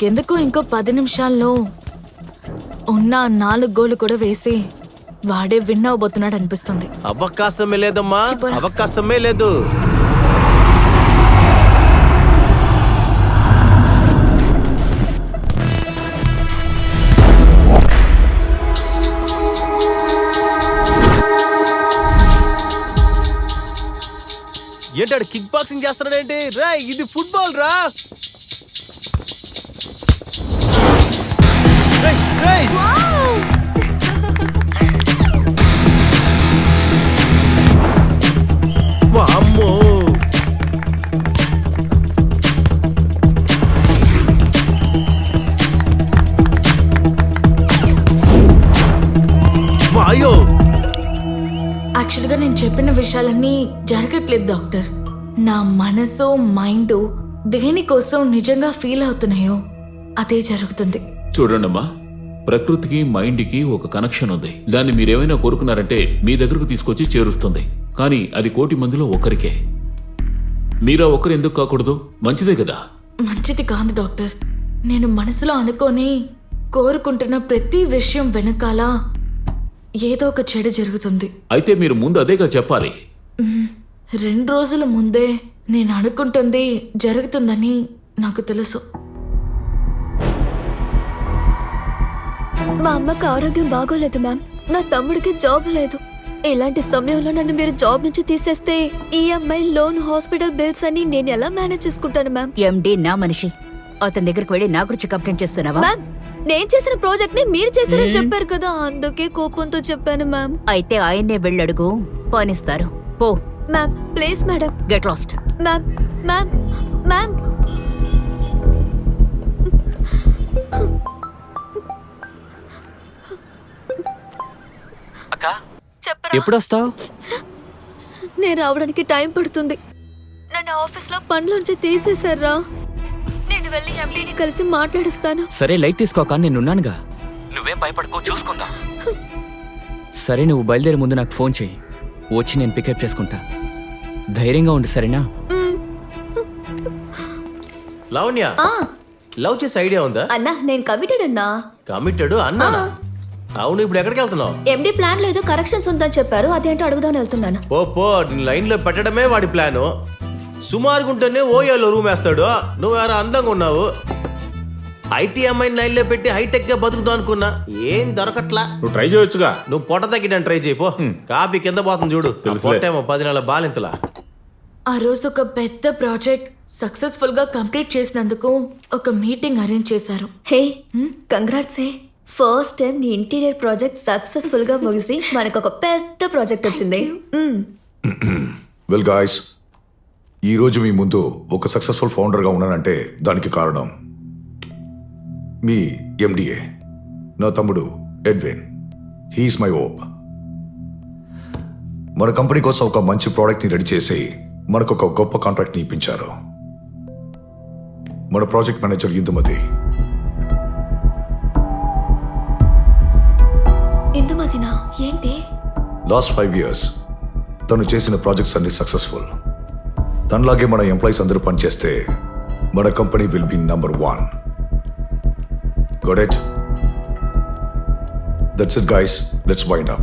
నాకెందుకు ఇంకో 10 నిమిషాల్లో ఉన్న 4 గోలు కూడా వేసి వాడే విన్ అవబోతున్నాడు అనిపిస్తుంది. అవకాశమే లేదమ్మా, అవకాశమే లేదు. ఏంటాడు కిక్ బాక్సింగ్ చేస్తున్నాడేంటి? రా, ఇది ఫుట్బాల్ రా. వామ్మో, వాయో. యాక్చువల్గా నేను చెప్పిన విషయాలన్నీ జరగట్లేదు డాక్టర్. నా మనసు మైండ్ దేనికోసం నిజంగా ఫీల్ అవుతున్నాయో అదే జరుగుతుంది. చూడండమ్మా, ప్రకృతికి మైండ్కి ఒక కనెక్షన్ ఉంది. దాన్ని మీరేమైనా కోరుకున్నారంటే మీ దగ్గరకు తీసుకొచ్చి చేరుస్తుంది. కానీ అది 1,000,000 మందిలో ఒక్కరికే. మీరా ఒక్కరు ఎందుకు కాకూడదు? మంచిదే కదా. మంచిది కాదు డాక్టర్. నేను మనసులో అనుకొని కోరుకుంటున్న ప్రతి విషయం వెనకాల ఏదో ఒక చెడు జరుగుతుంది. అయితే మీరు ముందు అదేగా చెప్పాలి. 2 రోజుల ముందే నేను అనుకుంటుంది జరుగుతుందని నాకు తెలుసు. మా అమ్మకి ఆరోగ్యం బాగోలేదు మ్యామ్. నా తమ్ముడికి జాబ్ లేదు. ఇలాంటి సమయంలో నన్ను మీరు జాబ్ నుంచి తీసేస్తే ఈఎంఐ, లోన్, హాస్పిటల్ బిల్స్ అని నేను ఎలా మేనేజ్ చేసుకుంటాను మ్యామ్? ఎండి నా మనిషి. అతని దగ్గరికి వెళ్ళి నా గురించి కంప్లైంట్ చేస్తున్నావా? మ్యామ్, నేను చేసిన ప్రాజెక్ట్ ని మీరు చేశారని చెప్పారు కదా, అందుకే కోపంతో చెప్పాను మ్యామ్. అయితే ఆయన్నే వెళ్ళడుగు, పనిస్తారు. పో. Ma'am please madam. Get lost. Ma'am ma'am ma'am ఎప్పుడొస్తావు? నేను రావడానికి టైం పడుతుంది. నన్ను ఆఫీస్ లో పనిలోంచి తీసేశారా. నేను వెళ్ళి ఎండీని కలిసి మాట్లాడుస్తాను. సరే, లైట్ తీసుకోక నేనున్నానుగా. నువ్వేం భయపడకు, చూసుకుందా. సరే, నువ్వు బయలుదేరే ముందు నాకు ఫోన్ చేయి. వచ్చి నేను పికప్ చేసుకుంటా. ధైర్యంగా ఉండు, సరేనా? లావణ్య, లవ్ చేసే ఐడియా ఉందా? అన్నా నేను కమిటెడ్ అన్నా. కమిటెడ్ అన్నా? అవును, ఇప్పుడు ఎక్కడికి వెళ్తున్నావు? ఎండి ప్లాన్ లో ఏదో కరెక్షన్స్ ఉందని చెప్పారు, అదేంటో అడుగుదాని వెళ్తున్నాను. పో, లైన్ లో పెట్టడమే వాడి ప్లాను. సుమారుగా ఉంటేనే ఓయోలో రూమ్ వేస్తాడు. నువ్వు ఎవరో అందంగా ఉన్నావు. ఐటీఎంఐ లైన్ లో పెట్టి హైటెక్ గా బతుకుదాం అనుకున్నా, ఏం దొరకట్లా. నువ్వు ట్రై చేయొచ్చుగా. నువ్వు పొట్ట తగ్గిటాను ట్రై చేయిపో. కాపీ కింద పోతుంది చూడు. పొట్టేమో 10 నెలల బాలింతలా. ఆ రోజు ఒక పెద్ద ప్రాజెక్ట్ సక్సెస్ఫుల్ గా కంప్లీట్ చేసినందుకు ఒక మీటింగ్ అరేంజ్ చేశారు. హే, కంగ్రాట్స్. హే, ఫస్ట్ టైం నీ ఇంటీరియర్ ప్రాజెక్ట్ సక్సెస్ఫుల్ గా ముగిసి మనకు ఒక పెద్ద ప్రాజెక్ట్ వచ్చింది. వెల్ గాయ్స్, ఈ రోజు మీ ముందు ఒక సక్సెస్ఫుల్ ఫౌండర్గా ఉన్నానంటే దానికి కారణం మీ ఎండిఏ, నా తమ్ముడు ఎడ్విన్. He is my hope. మన కంపెనీ కోసం ఒక మంచి ప్రోడక్ట్ని రెడీ చేసి మనకు ఒక గొప్ప కాంట్రాక్ట్ని ఇప్పించారు. మన ప్రాజెక్ట్ మేనేజర్ ఇందుమతి. ఇందుమతినా? ఏంటి? లాస్ట్ 5 years తను చేసిన ప్రాజెక్ట్స్ అన్ని సక్సెస్ఫుల్. తనలాగే మన ఎంప్లాయీస్ అందరూ పనిచేస్తే మన company will be number 1. Got it? That's it guys, let's wind up.